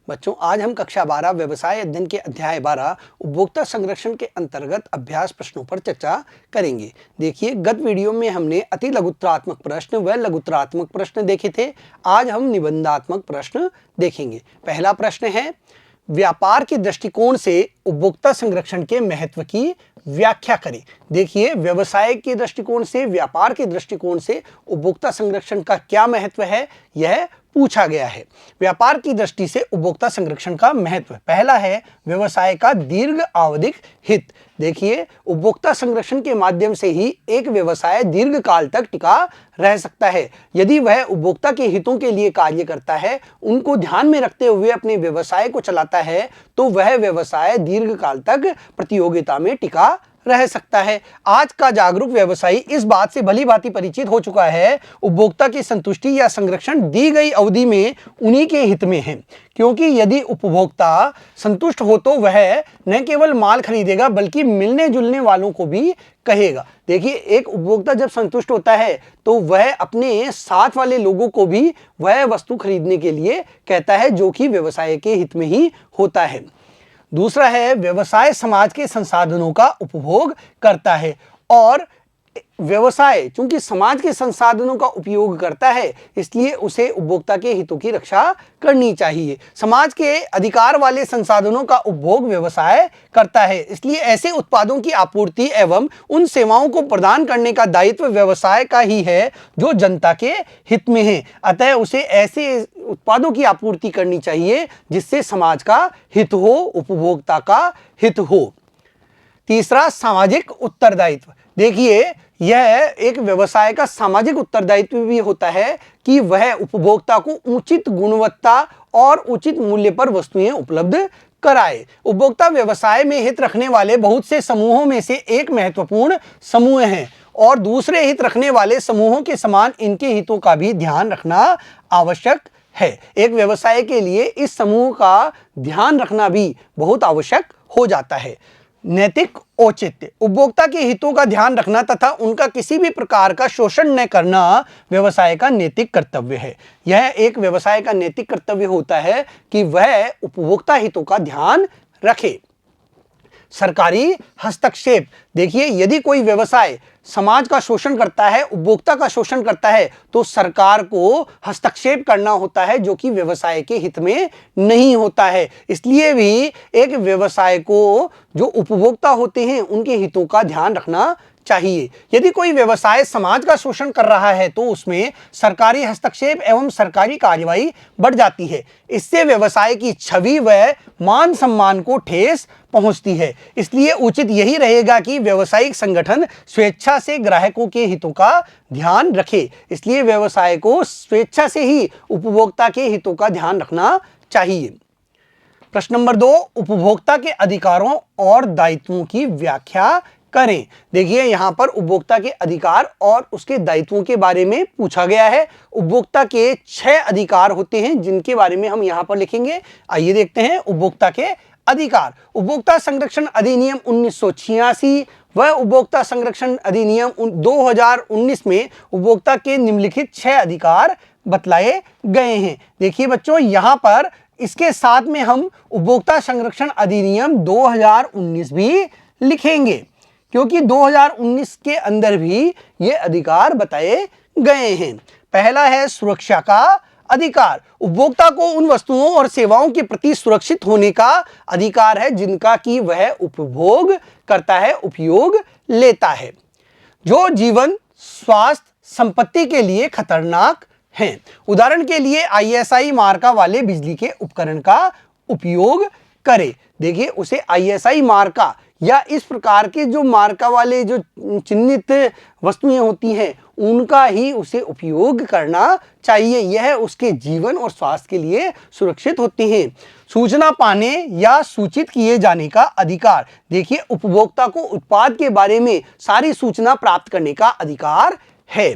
बच्चों, आज हम कक्षा 12 व्यवसाय अध्ययन के अध्याय 12 उपभोक्ता संरक्षण के अंतर्गत अभ्यास प्रश्नों पर चर्चा करेंगे। देखिए, गत वीडियो में हमने अति लघुत्तरात्मक प्रश्न व लघुत्तरात्मक प्रश्न देखे थे। आज हम निबंधात्मक प्रश्न देखेंगे। पहला प्रश्न है, व्यापार के दृष्टिकोण से उपभोक्ता संरक्षण के महत्व की व्याख्या करें। देखिए, व्यवसाय के दृष्टिकोण से, व्यापार के दृष्टिकोण से उपभोक्ता संरक्षण का क्या महत्व है, यह पूछा गया है। व्यापार की दृष्टि से उपभोक्ता संरक्षण का महत्व, पहला है व्यवसाय का दीर्घ आवधिक हित। देखिए, उपभोक्ता संरक्षण के माध्यम से ही एक व्यवसाय दीर्घ काल तक टिका रह सकता है। यदि वह उपभोक्ता के हितों के लिए कार्य करता है, उनको ध्यान में रखते हुए अपने व्यवसाय को चलाता है, तो वह व्यवसाय दीर्घ काल तक प्रतियोगिता में टिका रह सकता है। आज का जागरूक व्यवसायी इस बात से भली भांति परिचित हो चुका है, उपभोक्ता की संतुष्टि या संरक्षण दी गई अवधि में उन्हीं के हित में है, क्योंकि यदि उपभोक्ता संतुष्ट हो तो वह न केवल माल खरीदेगा बल्कि मिलने जुलने वालों को भी कहेगा। देखिए, एक उपभोक्ता जब संतुष्ट होता है तो वह अपने साथ वाले लोगों को भी वह वस्तु खरीदने के लिए कहता है, जो कि व्यवसाय के हित में ही होता है। दूसरा है, व्यवसाय समाज के संसाधनों का उपभोग करता है, और व्यवसाय चूंकि समाज के संसाधनों का उपयोग करता है, इसलिए उसे उपभोक्ता के हितों की रक्षा करनी चाहिए। समाज के अधिकार वाले संसाधनों का उपभोग व्यवसाय करता है, इसलिए ऐसे उत्पादों की आपूर्ति एवं उन सेवाओं को प्रदान करने का दायित्व व्यवसाय का ही है जो जनता के हित में है। अतः उसे ऐसे उत्पादों की आपूर्ति करनी चाहिए जिससे समाज का हित हो, उपभोक्ता का हित हो। तीसरा, सामाजिक उत्तरदायित्व। देखिए, यह एक व्यवसाय का सामाजिक उत्तरदायित्व भी होता है कि वह उपभोक्ता को उचित गुणवत्ता और उचित मूल्य पर वस्तुएं उपलब्ध कराए। उपभोक्ता व्यवसाय में हित रखने वाले बहुत से समूहों में से एक महत्वपूर्ण समूह है, और दूसरे हित रखने वाले समूहों के समान इनके हितों का भी ध्यान रखना आवश्यक है। एक व्यवसाय के लिए इस समूह का ध्यान रखना भी बहुत आवश्यक हो जाता है। नैतिक औचित्य, उपभोक्ता के हितों का ध्यान रखना तथा उनका किसी भी प्रकार का शोषण न करना व्यवसाय का नैतिक कर्तव्य है। यह एक व्यवसाय का नैतिक कर्तव्य होता है कि वह उपभोक्ता हितों का ध्यान रखे। सरकारी हस्तक्षेप। देखिए, यदि कोई व्यवसाय समाज का शोषण करता है, उपभोक्ता का शोषण करता है, तो सरकार को हस्तक्षेप करना होता है, जो कि व्यवसाय के हित में नहीं होता है। इसलिए भी एक व्यवसाय को जो उपभोक्ता होते हैं उनके हितों का ध्यान रखना चाहिए। यदि कोई व्यवसाय समाज का शोषण कर रहा है तो उसमें सरकारी हस्तक्षेप एवं सरकारी कार्यवाही बढ़ जाती है। इससे व्यवसाय की छवि व मान सम्मान को ठेस पहुंचती है। इसलिए उचित यही रहेगा कि व्यावसायिक संगठन स्वेच्छा से ग्राहकों के हितों का ध्यान रखे। इसलिए व्यवसाय को स्वेच्छा से ही उपभोक्ता के हितों का ध्यान रखना चाहिए। प्रश्न नंबर 2, उपभोक्ता के अधिकारों और दायित्वों की व्याख्या करें। देखिए, यहां पर उपभोक्ता के अधिकार और उसके दायित्वों के बारे में पूछा गया है। उपभोक्ता के 6 अधिकार होते हैं जिनके बारे में हम यहां पर लिखेंगे। आइए देखते हैं उपभोक्ता के अधिकार। उपभोक्ता संरक्षण अधिनियम 1986 व उपभोक्ता संरक्षण अधिनियम 2019 में उपभोक्ता के निम्नलिखित 6 अधिकार बतलाए गए हैं। देखिए बच्चों, यहां पर इसके साथ में हम उपभोक्ता संरक्षण अधिनियम 2019 भी लिखेंगे, क्योंकि 2019 के अंदर भी ये अधिकार बताए गए हैं। पहला है सुरक्षा का अधिकार। उपभोक्ता को उन वस्तुओं और सेवाओं के प्रति सुरक्षित होने का अधिकार है जिनका कि वह उपभोग करता है, उपयोग लेता है, जो जीवन, स्वास्थ्य, संपत्ति के लिए खतरनाक हैं। उदाहरण के लिए ISI मार्का वाले बिजली के उपकरण का उपयोग करे। देखिए, उसे ISI मार्का या इस प्रकार के जो मार्का वाले जो चिन्हित वस्तुएं होती हैं उनका ही उसे उपयोग करना चाहिए। यह उसके जीवन और स्वास्थ्य के लिए सुरक्षित होते हैं। सूचना पाने या सूचित किए जाने का अधिकार। देखिए, उपभोक्ता को उत्पाद के बारे में सारी सूचना प्राप्त करने का अधिकार है।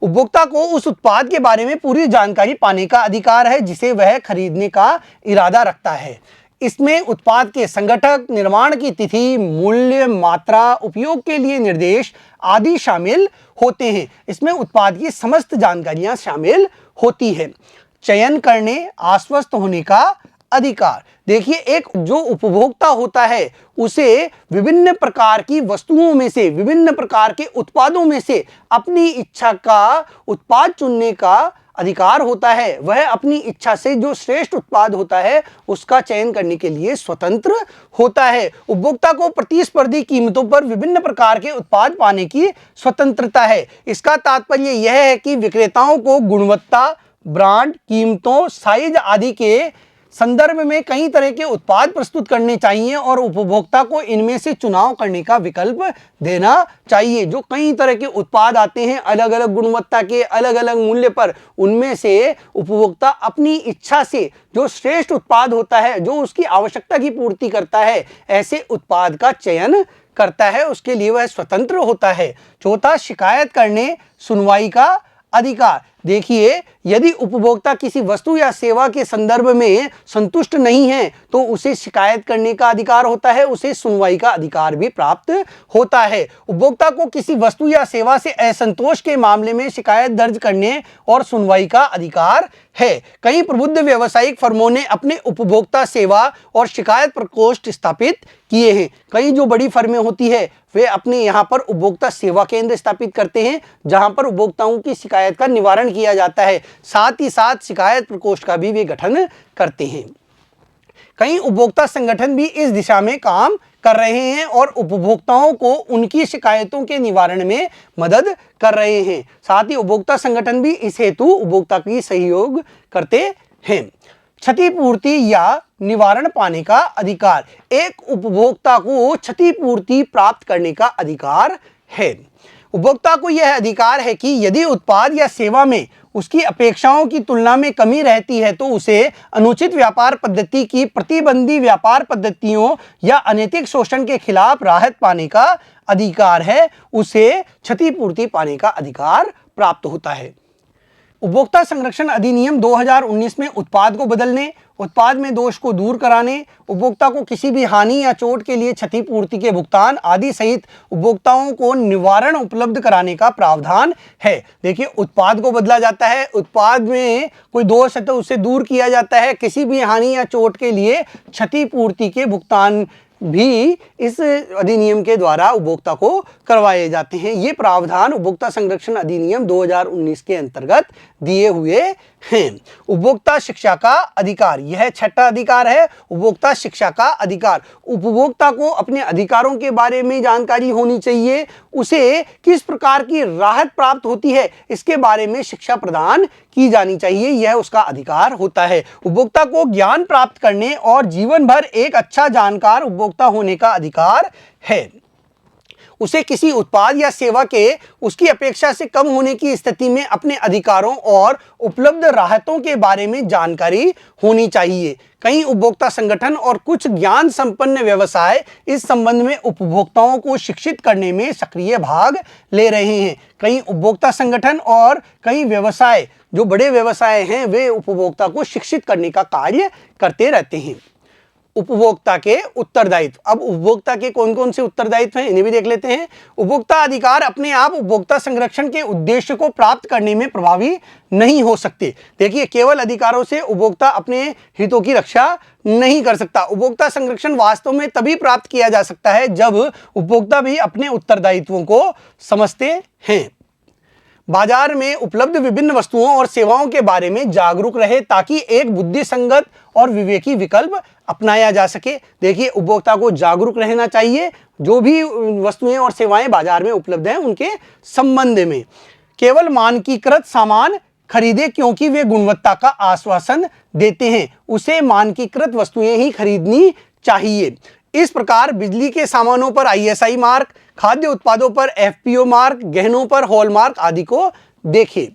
उपभोक्ता को उस उत्पाद के बारे में पूरी जानकारी पाने का अधिकार है जिसे वह खरीदने का इरादा रखता है। इसमें उत्पाद के संगठक, निर्माण की तिथि, मूल्य, मात्रा, उपयोग के लिए निर्देश आदि शामिल होते हैं। इसमें उत्पाद की समस्त जानकारियां शामिल होती है। चयन करने, आश्वस्त होने का अधिकार। देखिए, एक जो उपभोक्ता होता है उसे विभिन्न प्रकार की वस्तुओं में से, विभिन्न प्रकार के उत्पादों में से अपनी इच्छा का उत्पाद चुनने का अधिकार होता है। वह अपनी इच्छा से जो श्रेष्ठ उत्पाद होता है उसका चयन करने के लिए स्वतंत्र होता है। उपभोक्ता को प्रतिस्पर्धी कीमतों पर विभिन्न प्रकार के उत्पाद पाने की स्वतंत्रता है। इसका तात्पर्य यह है कि विक्रेताओं को गुणवत्ता, ब्रांड, कीमतों, साइज आदि के संदर्भ में कई तरह के उत्पाद प्रस्तुत करने चाहिए और उपभोक्ता को इनमें से चुनाव करने का विकल्प देना चाहिए। जो कई तरह के उत्पाद आते हैं अलग अलग गुणवत्ता के, अलग अलग मूल्य पर, उनमें से उपभोक्ता अपनी इच्छा से जो श्रेष्ठ उत्पाद होता है, जो उसकी आवश्यकता की पूर्ति करता है, ऐसे उत्पाद का चयन करता है। उसके लिए वह स्वतंत्र होता है। चौथा, शिकायत करने सुनवाई का अधिकार। देखिए, यदि उपभोक्ता किसी वस्तु या सेवा के संदर्भ में संतुष्ट नहीं है तो उसे शिकायत करने का अधिकार होता है, उसे सुनवाई का अधिकार भी प्राप्त होता है। उपभोक्ता को किसी वस्तु या सेवा से असंतोष के मामले में शिकायत दर्ज करने और सुनवाई का अधिकार है। कई प्रबुद्ध व्यावसायिक फर्मों ने अपने उपभोक्ता सेवा और शिकायत प्रकोष्ठ स्थापित किए हैं। कई जो बड़ी फर्में होती है वे अपने यहाँ पर उपभोक्ता सेवा केंद्र स्थापित करते हैं जहाँ पर उपभोक्ताओं की शिकायत का निवारण किया जाता है। साथ ही साथ शिकायत प्रकोष्ठ का भी वे गठन करते हैं। कई उपभोक्ता संगठन भी इस दिशा में काम कर रहे हैं और उपभोक्ताओं को उनकी शिकायतों के निवारण में मदद कर रहे हैं। साथ ही उपभोक्ता संगठन भी इस हेतु उपभोक्ता की सहयोग करते हैं। क्षतिपूर्ति या निवारण पाने का अधिकार। एक उपभोक्ता को क्षतिपूर्ति प्राप्त करने का अधिकार है। उपभोक्ता को यह अधिकार है कि यदि उत्पाद या सेवा में उसकी अपेक्षाओं की तुलना में कमी रहती है तो उसे अनुचित व्यापार पद्धति की, प्रतिबंधी व्यापार पद्धतियों या अनैतिक शोषण के खिलाफ राहत पाने का अधिकार है। उसे क्षतिपूर्ति पाने का अधिकार प्राप्त होता है। उपभोक्ता संरक्षण अधिनियम 2019 में उत्पाद को बदलने, उत्पाद में दोष को दूर कराने, उपभोक्ता को किसी भी हानि या चोट के लिए क्षतिपूर्ति के भुगतान आदि सहित उपभोक्ताओं को निवारण उपलब्ध कराने का प्रावधान है। देखिए, उत्पाद को बदला जाता है, उत्पाद में कोई दोष है तो उसे दूर किया जाता है, किसी भी हानि या चोट के लिए क्षतिपूर्ति के भुगतान भी इस अधिनियम के द्वारा उपभोक्ता को करवाए जाते हैं। ये प्रावधान उपभोक्ता संरक्षण अधिनियम 2019 के अंतर्गत दिए हुए हैं। उपभोक्ता शिक्षा का अधिकार, यह छठा अधिकार है, उपभोक्ता शिक्षा का अधिकार। उपभोक्ता को अपने अधिकारों के बारे में जानकारी होनी चाहिए, उसे किस प्रकार की राहत प्राप्त होती है इसके बारे में शिक्षा प्रदान की जानी चाहिए, यह उसका अधिकार होता है। उपभोक्ता को ज्ञान प्राप्त करने और जीवन भर एक अच्छा जानकार उपभोक्ता होने का अधिकार है। उसे किसी उत्पाद या सेवा के उसकी अपेक्षा से कम होने की स्थिति में अपने अधिकारों और उपलब्ध राहतों के बारे में जानकारी होनी चाहिए। कई उपभोक्ता संगठन और कुछ ज्ञान संपन्न व्यवसाय इस संबंध में उपभोक्ताओं को शिक्षित करने में सक्रिय भाग ले रहे हैं। कई उपभोक्ता संगठन और कई व्यवसाय, जो बड़े व्यवसाय हैं, वे उपभोक्ता को शिक्षित करने का कार्य करते रहते हैं। उपभोक्ता के उत्तरदायित्व। अब उपभोक्ता के कौन कौन से उत्तरदायित्व हैं इन्हें भी देख लेते हैं। उपभोक्ता अधिकार अपने आप उपभोक्ता संरक्षण के उद्देश्य को प्राप्त करने में प्रभावी नहीं हो सकते। देखिए, केवल अधिकारों से उपभोक्ता अपने हितों की रक्षा नहीं कर सकता। उपभोक्ता संरक्षण वास्तव में तभी प्राप्त किया जा सकता है जब उपभोक्ता भी अपने उत्तरदायित्वों को समझते हैं। बाजार में उपलब्ध विभिन्न वस्तुओं और सेवाओं के बारे में जागरूक रहे ताकि एक बुद्धिसंगत और विवेकी विकल्प अपनाया जा सके। देखिए, उपभोक्ता को जागरूक रहना चाहिए जो भी वस्तुएं और सेवाएं बाजार में उपलब्ध हैं उनके संबंध में। केवल मानकीकृत सामान खरीदे क्योंकि वे गुणवत्ता का आश्वासन देते हैं, उसे मानकीकृत वस्तुएं ही खरीदनी चाहिए। इस प्रकार बिजली के सामानों पर ISI मार्क, खाद्य उत्पादों पर FPO मार्क, गहनों पर हॉलमार्क आदि को देखें।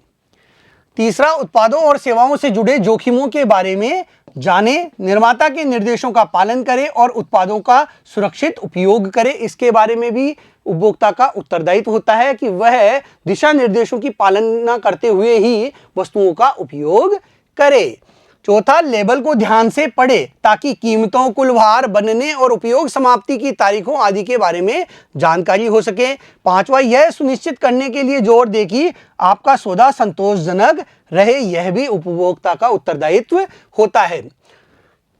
तीसरा, उत्पादों और सेवाओं से जुड़े जोखिमों के बारे में जाने, निर्माता के निर्देशों का पालन करें और उत्पादों का सुरक्षित उपयोग करें। इसके बारे में भी उपभोक्ता का उत्तरदायित्व होता है कि वह दिशा निर्देशों की पालना करते हुए ही वस्तुओं का उपयोग करे। चौथा, लेबल को ध्यान से पढ़े ताकि कीमतों, कुल भार, बनने और उपयोग समाप्ति की तारीखों आदि के बारे में जानकारी हो सके। पांचवा, यह सुनिश्चित करने के लिए जोर दे कि आपका सौदा संतोषजनक रहे, यह भी उपभोक्ता का उत्तरदायित्व होता है।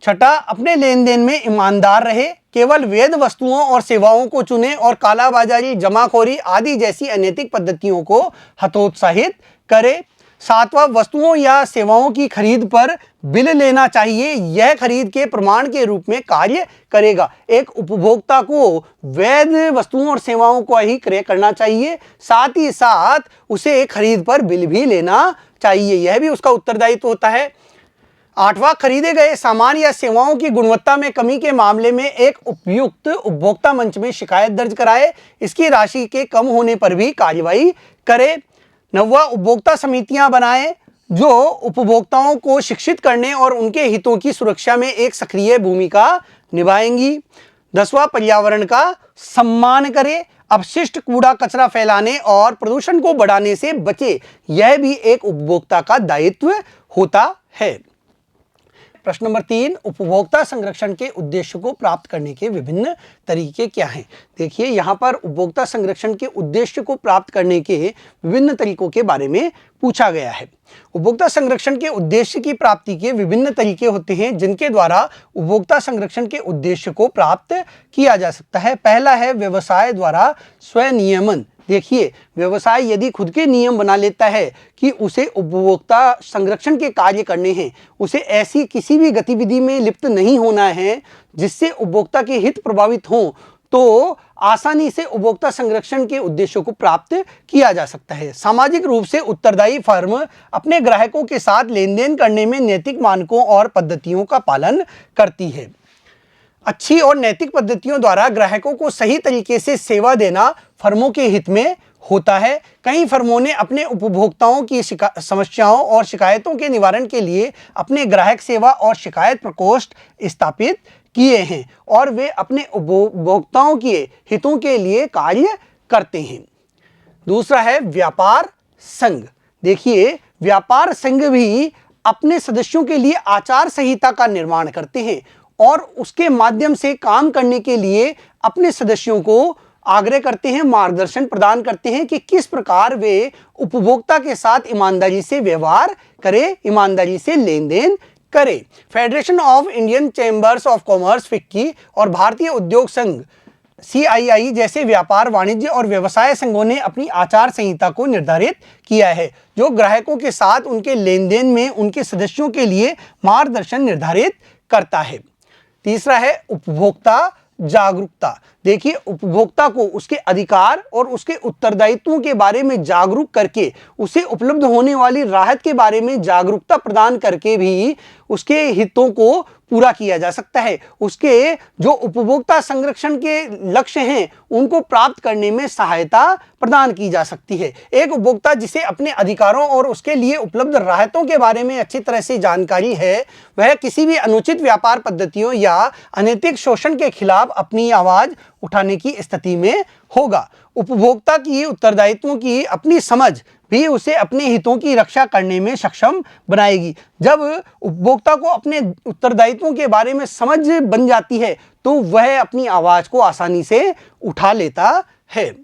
छठा, अपने लेन देन में ईमानदार रहे, केवल वैध वस्तुओं और सेवाओं को चुने और कालाबाजारी, जमाखोरी आदि जैसी अनैतिक पद्धतियों को हतोत्साहित करे। सातवां, वस्तुओं या सेवाओं की खरीद पर बिल लेना चाहिए, यह खरीद के प्रमाण के रूप में कार्य करेगा। एक उपभोक्ता को वैध वस्तुओं और सेवाओं को ही क्रय करना चाहिए, साथ ही साथ उसे खरीद पर बिल भी लेना चाहिए, यह भी उसका उत्तरदायित्व होता है। आठवां, खरीदे गए सामान या सेवाओं की गुणवत्ता में कमी के मामले में एक उपयुक्त उपभोक्ता मंच में शिकायत दर्ज कराए, इसकी राशि के कम होने पर भी कार्रवाई करे। नौवां, उपभोक्ता समितियां बनाए जो उपभोक्ताओं को शिक्षित करने और उनके हितों की सुरक्षा में एक सक्रिय भूमिका निभाएंगी। 10वां, पर्यावरण का सम्मान करे, अपशिष्ट कूड़ा कचरा फैलाने और प्रदूषण को बढ़ाने से बचे, यह भी एक उपभोक्ता का दायित्व होता है। प्रश्न नंबर 3, उपभोक्ता संरक्षण के उद्देश्य को प्राप्त करने के विभिन्न तरीके क्या हैं? देखिए, यहाँ पर उपभोक्ता संरक्षण के उद्देश्य को प्राप्त करने के विभिन्न तरीकों के बारे में पूछा गया है। उपभोक्ता संरक्षण के उद्देश्य की प्राप्ति के विभिन्न तरीके होते हैं जिनके द्वारा उपभोक्ता संरक्षण के उद्देश्य को प्राप्त किया जा सकता है। पहला है व्यवसाय द्वारा स्वनियमन। देखिए, व्यवसाय यदि खुद के नियम बना लेता है कि उसे उपभोक्ता संरक्षण के कार्य करने हैं, उसे ऐसी किसी भी गतिविधि में लिप्त नहीं होना है जिससे उपभोक्ता के हित प्रभावित हों, तो आसानी से उपभोक्ता संरक्षण के उद्देश्यों को प्राप्त किया जा सकता है। सामाजिक रूप से उत्तरदायी फर्म अपने ग्राहकों के साथ लेन देन करने में नैतिक मानकों और पद्धतियों का पालन करती है। अच्छी और नैतिक पद्धतियों द्वारा ग्राहकों को सही तरीके से सेवा देना फर्मों के हित में होता है। कई फर्मों ने अपने उपभोक्ताओं की समस्याओं और शिकायतों के निवारण के लिए अपने ग्राहक सेवा और शिकायत प्रकोष्ठ स्थापित किए हैं और वे अपने उपभोक्ताओं के हितों के लिए कार्य करते हैं। दूसरा है व्यापार संघ। देखिए, व्यापार संघ भी अपने सदस्यों के लिए आचार संहिता का निर्माण करते हैं और उसके माध्यम से काम करने के लिए अपने सदस्यों को आग्रह करते हैं, मार्गदर्शन प्रदान करते हैं कि किस प्रकार वे उपभोक्ता के साथ ईमानदारी से व्यवहार करें, ईमानदारी से लेन देन करें। Federation of Indian chambers of commerce FICCI और भारतीय उद्योग संघ CII जैसे व्यापार, वाणिज्य और व्यवसाय संघों ने अपनी आचार संहिता को निर्धारित किया है जो ग्राहकों के साथ उनके लेन देन में उनके सदस्यों के लिए मार्गदर्शन निर्धारित करता है। तीसरा है उपभोक्ता जागरूकता। देखिए, उपभोक्ता को उसके अधिकार और उसके उत्तरदायित्वों के बारे में जागरूक करके उसे उपलब्ध होने वाली राहत के बारे में जागरूकता प्रदान करके भी उसके हितों को पूरा किया जा सकता है। उसके जो उपभोक्ता संरक्षण के लक्ष्य हैं उनको प्राप्त करने में सहायता प्रदान की जा सकती है। एक उपभोक्ता जिसे अपने अधिकारों और उसके लिए उपलब्ध राहतों के बारे में अच्छी तरह से जानकारी है, वह किसी भी अनुचित व्यापार पद्धतियों या अनैतिक शोषण के खिलाफ अपनी आवाज उठाने की स्थिति में होगा। उपभोक्ता की उत्तरदायित्वों की अपनी समझ भी उसे अपने हितों की रक्षा करने में सक्षम बनाएगी। जब उपभोक्ता को अपने उत्तरदायित्वों के बारे में समझ बन जाती है तो वह अपनी आवाज को आसानी से उठा लेता है।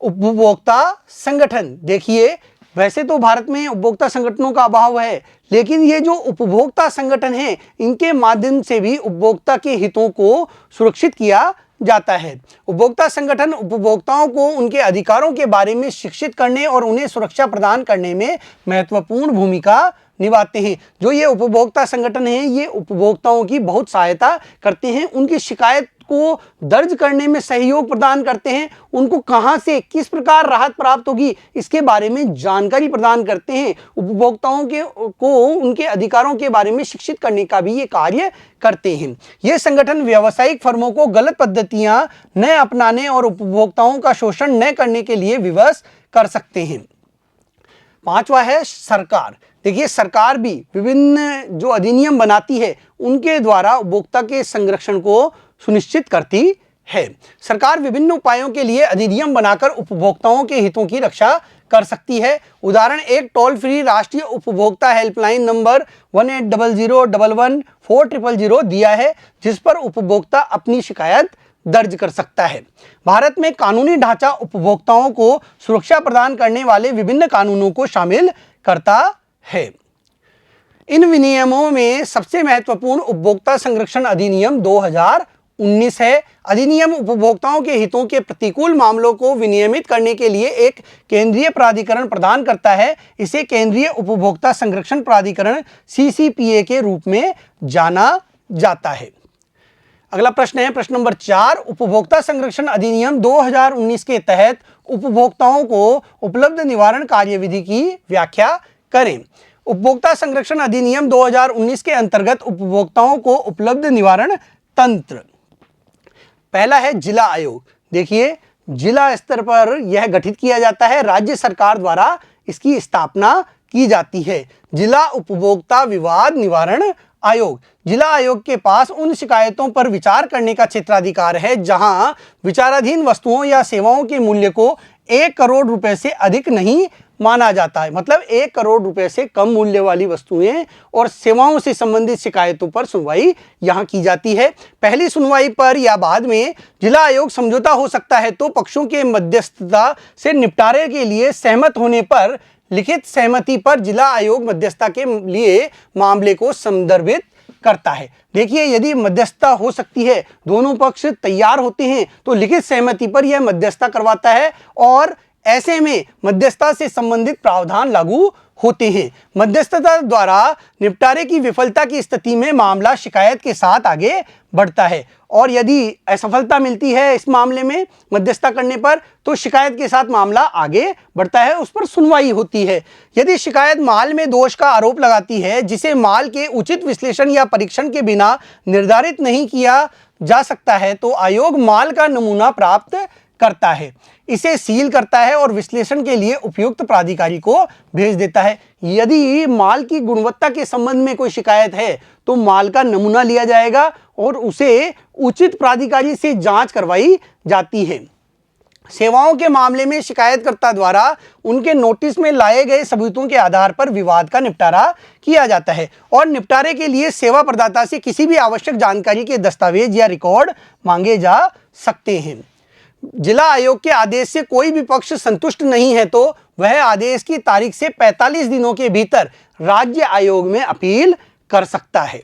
उपभोक्ता संगठन। देखिए, वैसे तो भारत में उपभोक्ता संगठनों का अभाव है, लेकिन ये जो उपभोक्ता संगठन हैं इनके माध्यम से भी उपभोक्ता के हितों को सुरक्षित किया जाता है। उपभोक्ता संगठन उपभोक्ताओं को उनके अधिकारों के बारे में शिक्षित करने और उन्हें सुरक्षा प्रदान करने में महत्वपूर्ण भूमिका निभाते हैं। जो ये उपभोक्ता संगठन हैं ये उपभोक्ताओं की बहुत सहायता करते हैं, उनकी शिकायत को दर्ज करने में सहयोग प्रदान करते हैं, उनको कहां से किस प्रकार राहत प्राप्त होगी इसके बारे में जानकारी प्रदान करते हैं। उपभोक्ताओं को उनके अधिकारों के बारे में शिक्षित करने का भी ये कार्य करते हैं। ये संगठन व्यावसायिक फर्मों को गलत पद्धतियां न अपनाने और उपभोक्ताओं का शोषण न करने के लिए विवश कर सकते हैं। पांचवा है सरकार। देखिए, सरकार भी विभिन्न जो अधिनियम बनाती है उनके द्वारा उपभोक्ता के संरक्षण को सुनिश्चित करती है। सरकार विभिन्न उपायों के लिए अधिनियम बनाकर उपभोक्ताओं के हितों की रक्षा कर सकती है। उदाहरण, एक टोल फ्री राष्ट्रीय उपभोक्ता हेल्पलाइन नंबर 1800111400 दिया है जिस पर उपभोक्ता अपनी शिकायत दर्ज कर सकता है। भारत में कानूनी ढांचा उपभोक्ताओं को सुरक्षा प्रदान करने वाले विभिन्न कानूनों को शामिल करता है। इन विनियमों में सबसे महत्वपूर्ण उपभोक्ता संरक्षण अधिनियम 2019 है। अधिनियम उपभोक्ताओं के हितों के प्रतिकूल मामलों को विनियमित करने के लिए एक केंद्रीय प्राधिकरण प्रदान करता है। इसे केंद्रीय उपभोक्ता संरक्षण प्राधिकरण CCPA के रूप में जाना जाता है। अगला प्रश्न है प्रश्न नंबर 4, उपभोक्ता संरक्षण अधिनियम 2019 के तहत उपभोक्ताओं को उपलब्ध निवारण कार्यविधि की व्याख्या करें। उपभोक्ता संरक्षण अधिनियम 2019 के अंतर्गत उपभोक्ताओं को उपलब्ध निवारण तंत्र, पहला है जिला आयोग। देखिए, जिला स्तर पर यह गठित किया जाता है, राज्य सरकार द्वारा इसकी स्थापना की जाती है। जिला उपभोक्ता विवाद निवारण आयोग। जिला आयोग के पास उन शिकायतों पर विचार करने का क्षेत्राधिकार है जहां विचाराधीन वस्तुओं या सेवाओं के मूल्य को 1 करोड़ रुपए से अधिक नहीं माना जाता है। मतलब 1 करोड़ रुपए से कम मूल्य वाली वस्तुएं और सेवाओं से संबंधित शिकायतों पर सुनवाई यहां की जाती है। पहली सुनवाई पर या बाद में जिला आयोग समझौता हो सकता है तो पक्षों के मध्यस्थता से निपटारे के लिए सहमत होने पर लिखित सहमति पर जिला आयोग मध्यस्थता के लिए मामले को संदर्भित करता है। देखिए, यदि मध्यस्थता हो सकती है, दोनों पक्ष तैयार होते हैं तो लिखित सहमति पर यह मध्यस्थता करवाता है और ऐसे में मध्यस्थता से संबंधित प्रावधान लागू होते हैं। मध्यस्थता द्वारा निपटारे की विफलता की स्थिति में मामला शिकायत के साथ आगे बढ़ता है और यदि असफलता मिलती है इस मामले में मध्यस्थता करने पर तो शिकायत के साथ मामला आगे बढ़ता है, उस पर सुनवाई होती है। यदि शिकायत माल में दोष का आरोप लगाती है जिसे माल के उचित विश्लेषण या परीक्षण के बिना निर्धारित नहीं किया जा सकता है तो आयोग माल का नमूना प्राप्त करता है, इसे सील करता है और विश्लेषण के लिए उपयुक्त प्राधिकारी को भेज देता है। यदि माल की गुणवत्ता के संबंध में कोई शिकायत है तो माल का नमूना लिया जाएगा और उसे उचित प्राधिकारी से जांच करवाई जाती है। सेवाओं के मामले में शिकायतकर्ता द्वारा उनके नोटिस में लाए गए सबूतों के आधार पर विवाद का निपटारा किया जाता है और निपटारे के लिए सेवा प्रदाता से किसी भी आवश्यक जानकारी के दस्तावेज या रिकॉर्ड मांगे जा सकते हैं। जिला आयोग के आदेश से कोई भी पक्ष संतुष्ट नहीं है तो वह आदेश की तारीख से 45 दिनों के भीतर राज्य आयोग में अपील कर सकता है।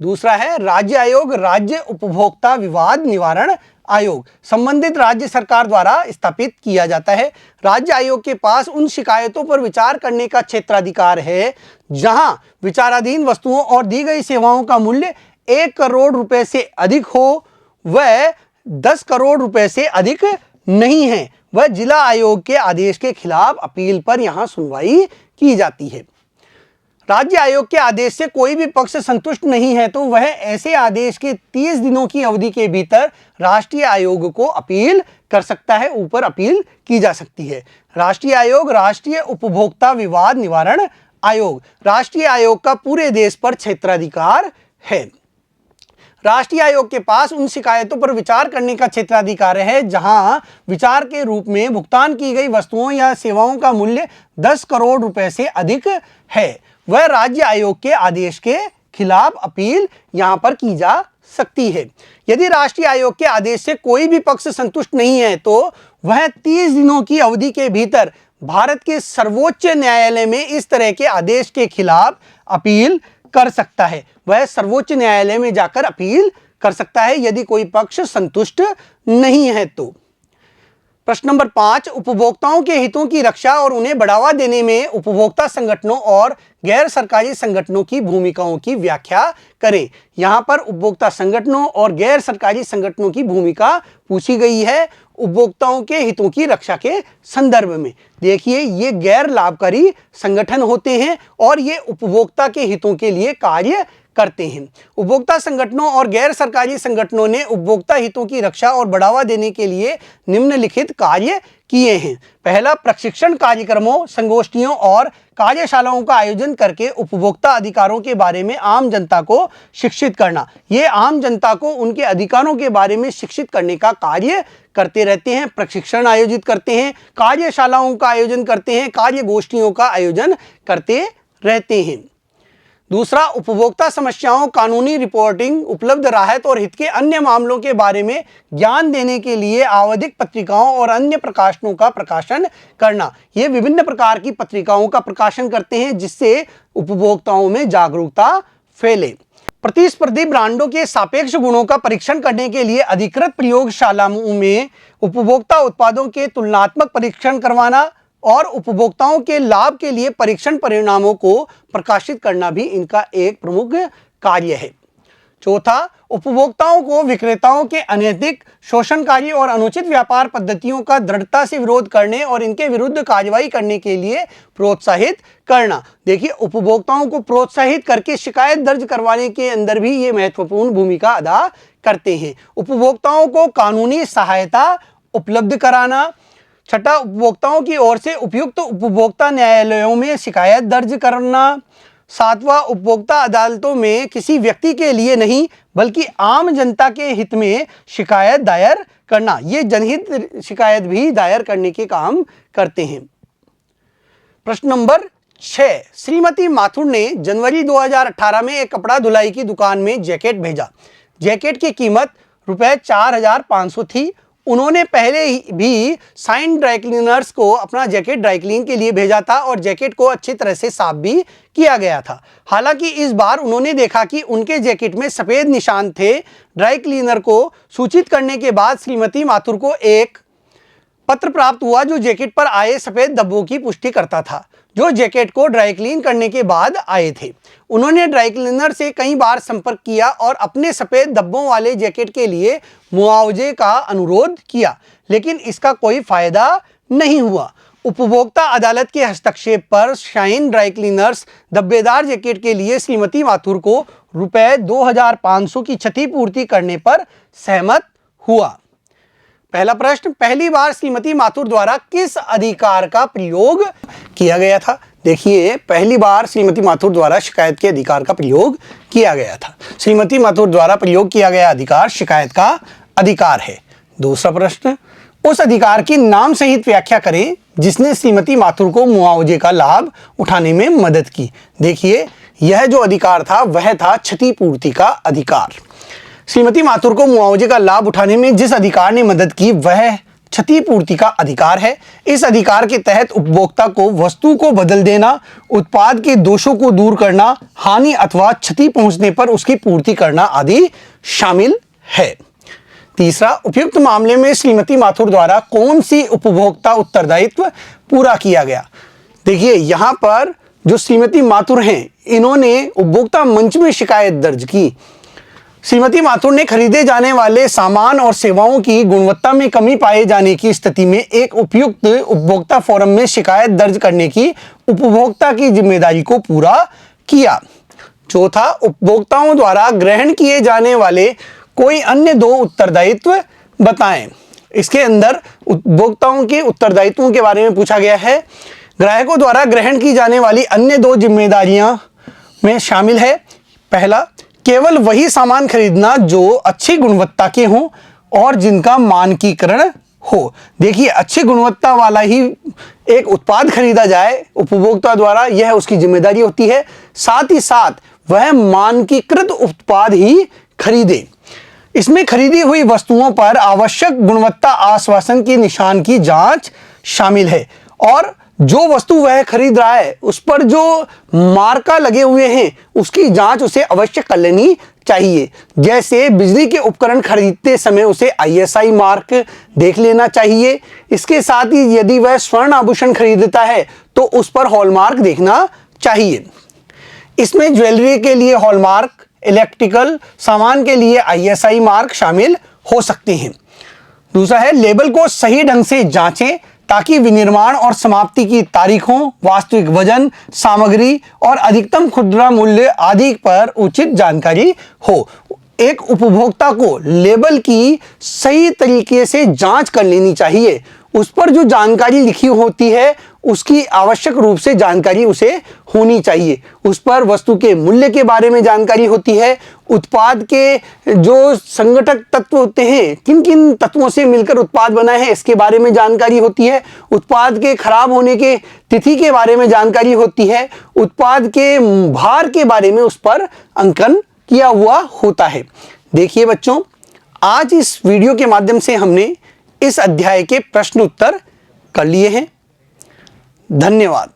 दूसरा है राज्य आयोग, राज्य उपभोक्ता विवाद निवारण आयोग। संबंधित राज्य सरकार द्वारा स्थापित किया जाता है। राज्य आयोग के पास उन शिकायतों पर विचार करने का क्षेत्राधिकार है जहां विचाराधीन वस्तुओं और दी गई सेवाओं का मूल्य 1 करोड़ रुपए से अधिक हो, वह 10 करोड़ रुपए से अधिक नहीं है। वह जिला आयोग के आदेश के खिलाफ अपील पर यहां सुनवाई की जाती है। राज्य आयोग के आदेश से कोई भी पक्ष संतुष्ट नहीं है तो वह ऐसे आदेश के 30 दिनों की अवधि के भीतर राष्ट्रीय आयोग को अपील कर सकता है, ऊपर अपील की जा सकती है। राष्ट्रीय आयोग, राष्ट्रीय उपभोक्ता विवाद निवारण आयोग। राष्ट्रीय आयोग का पूरे देश पर क्षेत्राधिकार है। राष्ट्रीय आयोग के पास उन शिकायतों पर विचार करने का क्षेत्राधिकार है जहां विचार के रूप में भुगतान की गई वस्तुओं या सेवाओं का मूल्य 10 करोड़ रुपए से अधिक है। वह राज्य आयोग के आदेश के खिलाफ अपील यहां पर की जा सकती है। यदि राष्ट्रीय आयोग के आदेश से कोई भी पक्ष संतुष्ट नहीं है तो वह 30 दिनों की अवधि के भीतर भारत के सर्वोच्च न्यायालय में इस तरह के आदेश के खिलाफ अपील कर सकता है। वह सर्वोच्च न्यायालय में जाकर अपील कर सकता है यदि कोई पक्ष संतुष्ट नहीं है तो। प्रश्न नंबर 5, उपभोक्ताओं के हितों की रक्षा और उन्हें बढ़ावा देने में उपभोक्ता संगठनों और गैर सरकारी संगठनों की भूमिकाओं की व्याख्या करें। यहां पर उपभोक्ता संगठनों और गैर सरकारी संगठनों की भूमिका पूछी गई है उपभोक्ताओं के हितों की रक्षा के संदर्भ में। देखिए, ये गैर लाभकारी संगठन होते हैं और ये उपभोक्ता के हितों के लिए कार्य करते हैं। उपभोक्ता संगठनों और गैर सरकारी संगठनों ने उपभोक्ता हितों की रक्षा और बढ़ावा देने के लिए निम्नलिखित कार्य किए हैं। पहला, प्रशिक्षण कार्यक्रमों, संगोष्ठियों और कार्यशालाओं का आयोजन करके उपभोक्ता अधिकारों के बारे में आम जनता को शिक्षित करना। ये आम जनता को उनके अधिकारों के बारे में शिक्षित करने का कार्य करते रहते हैं। प्रशिक्षण आयोजित करते हैं, कार्यशालाओं का आयोजन करते हैं, कार्यगोष्ठियों का आयोजन करते रहते हैं। दूसरा, उपभोक्ता समस्याओं, कानूनी रिपोर्टिंग, उपलब्ध राहत और हित के अन्य मामलों के बारे में ज्ञान देने के लिए आवधिक पत्रिकाओं और अन्य प्रकाशनों का प्रकाशन करना। ये विभिन्न प्रकार की पत्रिकाओं का प्रकाशन करते हैं जिससे उपभोक्ताओं में जागरूकता फैले। प्रतिस्पर्धी ब्रांडों के सापेक्ष गुणों का परीक्षण करने के लिए अधिकृत प्रयोगशालाओं में उपभोक्ता उत्पादों के तुलनात्मक परीक्षण करवाना और उपभोक्ताओं के लाभ के लिए परीक्षण परिणामों को प्रकाशित करना भी इनका एक प्रमुख कार्य है। चौथा, उपभोक्ताओं को विक्रेताओं के अनैतिक, शोषणकारी और अनुचित व्यापार पद्धतियों का दृढ़ता से विरोध करने और इनके विरुद्ध कार्रवाई करने के लिए प्रोत्साहित करना। देखिए, उपभोक्ताओं को प्रोत्साहित करके शिकायत दर्ज करवाने के अंदर भी ये महत्वपूर्ण भूमिका अदा करते हैं। उपभोक्ताओं को कानूनी सहायता उपलब्ध कराना। छठा, उपभोक्ताओं की ओर से उपयुक्त उपभोक्ता न्यायालयों में शिकायत दर्ज करना। सातवां, उपभोक्ता अदालतों में किसी व्यक्ति के लिए नहीं बल्कि आम जनता के हित में शिकायत दायर करना। ये जनहित शिकायत भी दायर करने के काम करते हैं। प्रश्न नंबर 6, श्रीमती माथुर ने जनवरी 2018 में एक कपड़ा धुलाई की दुकान में जैकेट भेजा। जैकेट की कीमत ₹4500 थी। उन्होंने पहले भी साइन ड्राई क्लीनर्स को अपना जैकेट ड्राई क्लीन के लिए भेजा था और जैकेट को अच्छी तरह से साफ भी किया गया था। हालांकि इस बार उन्होंने देखा कि उनके जैकेट में सफ़ेद निशान थे। ड्राई क्लीनर को सूचित करने के बाद श्रीमती माथुर को एक पत्र प्राप्त हुआ जो जैकेट पर आए सफ़ेद धब्बों की पुष्टि करता था, जो जैकेट को ड्राई क्लीन करने के बाद आए थे। उन्होंने ड्राई क्लीनर से कई बार संपर्क किया और अपने सफ़ेद धब्बों वाले जैकेट के लिए मुआवजे का अनुरोध किया, लेकिन इसका कोई फायदा नहीं हुआ। उपभोक्ता अदालत के हस्तक्षेप पर शाइन ड्राई क्लीनर्स धब्बेदार जैकेट के लिए श्रीमती माथुर को ₹2500 की क्षतिपूर्ति करने पर सहमत हुआ। पहला प्रश्न, पहली बार श्रीमती माथुर द्वारा किस अधिकार का प्रयोग किया गया था? देखिए, पहली बार श्रीमती माथुर द्वारा शिकायत के अधिकार का प्रयोग किया गया था। श्रीमती माथुर द्वारा प्रयोग किया गया अधिकार शिकायत का अधिकार है। दूसरा प्रश्न, उस अधिकार की नाम सहित व्याख्या करें जिसने श्रीमती माथुर को मुआवजे का लाभ उठाने में मदद की। देखिए, यह जो अधिकार था वह था क्षतिपूर्ति का अधिकार। श्रीमती माथुर को मुआवजे का लाभ उठाने में जिस अधिकार ने मदद की वह क्षतिपूर्ति का अधिकार है। इस अधिकार के तहत उपभोक्ता को वस्तु को बदल देना, उत्पाद के दोषों को दूर करना, हानि अथवा क्षति पहुंचने पर उसकी पूर्ति करना आदि शामिल है। तीसरा, उपयुक्त मामले में श्रीमती माथुर द्वारा कौन सी उपभोक्ता उत्तरदायित्व पूरा किया गया? देखिए, यहाँ पर जो श्रीमती माथुर हैं, इन्होंने उपभोक्ता मंच में शिकायत दर्ज की। श्रीमती माथुर ने खरीदे जाने वाले सामान और सेवाओं की गुणवत्ता में कमी पाए जाने की स्थिति में एक उपयुक्त उपभोक्ता फोरम में शिकायत दर्ज करने की उपभोक्ता की जिम्मेदारी को पूरा किया। चौथा, उपभोक्ताओं द्वारा ग्रहण किए जाने वाले कोई अन्य 2 उत्तरदायित्व बताएं। इसके अंदर उपभोक्ताओं के उत्तरदायित्वों के बारे में पूछा गया है। ग्राहकों द्वारा ग्रहण की जाने वाली अन्य 2 जिम्मेदारियां में शामिल है। पहला, केवल वही सामान खरीदना जो अच्छी गुणवत्ता के हों और जिनका मानकीकरण हो। देखिए, अच्छी गुणवत्ता वाला ही एक उत्पाद खरीदा जाए उपभोक्ता द्वारा, यह उसकी जिम्मेदारी होती है। साथ ही साथ वह मानकीकृत उत्पाद ही खरीदे। इसमें खरीदी हुई वस्तुओं पर आवश्यक गुणवत्ता आश्वासन के निशान की जांच शामिल है और जो वस्तु वह खरीद रहा है उस पर जो मार्का लगे हुए हैं उसकी जांच उसे अवश्य कर लेनी चाहिए। जैसे बिजली के उपकरण खरीदते समय उसे ISI मार्क देख लेना चाहिए। इसके साथ ही यदि वह स्वर्ण आभूषण खरीदता है तो उस पर हॉलमार्क देखना चाहिए। इसमें ज्वेलरी के लिए हॉलमार्क, इलेक्ट्रिकल सामान के लिए ISI मार्क शामिल हो सकते हैं। दूसरा है, लेबल को सही ढंग से जांचें ताकि विनिर्माण और समाप्ति की तारीखों, वास्तविक वजन, सामग्री और अधिकतम खुदरा मूल्य आदि पर उचित जानकारी हो। एक उपभोक्ता को लेबल की सही तरीके से जांच कर लेनी चाहिए। उस पर जो जानकारी लिखी होती है उसकी आवश्यक रूप से जानकारी उसे होनी चाहिए। उस पर वस्तु के मूल्य के बारे में जानकारी होती है, उत्पाद के जो संगठक तत्व होते हैं, किन किन तत्वों से मिलकर उत्पाद बना है इसके बारे में जानकारी होती है, उत्पाद के खराब होने के तिथि के बारे में जानकारी होती है, उत्पाद के भार के बारे में उस पर अंकन किया हुआ होता है। देखिए बच्चों, आज इस वीडियो के माध्यम से हमने इस अध्याय के प्रश्न उत्तर कर लिए हैं। धन्यवाद।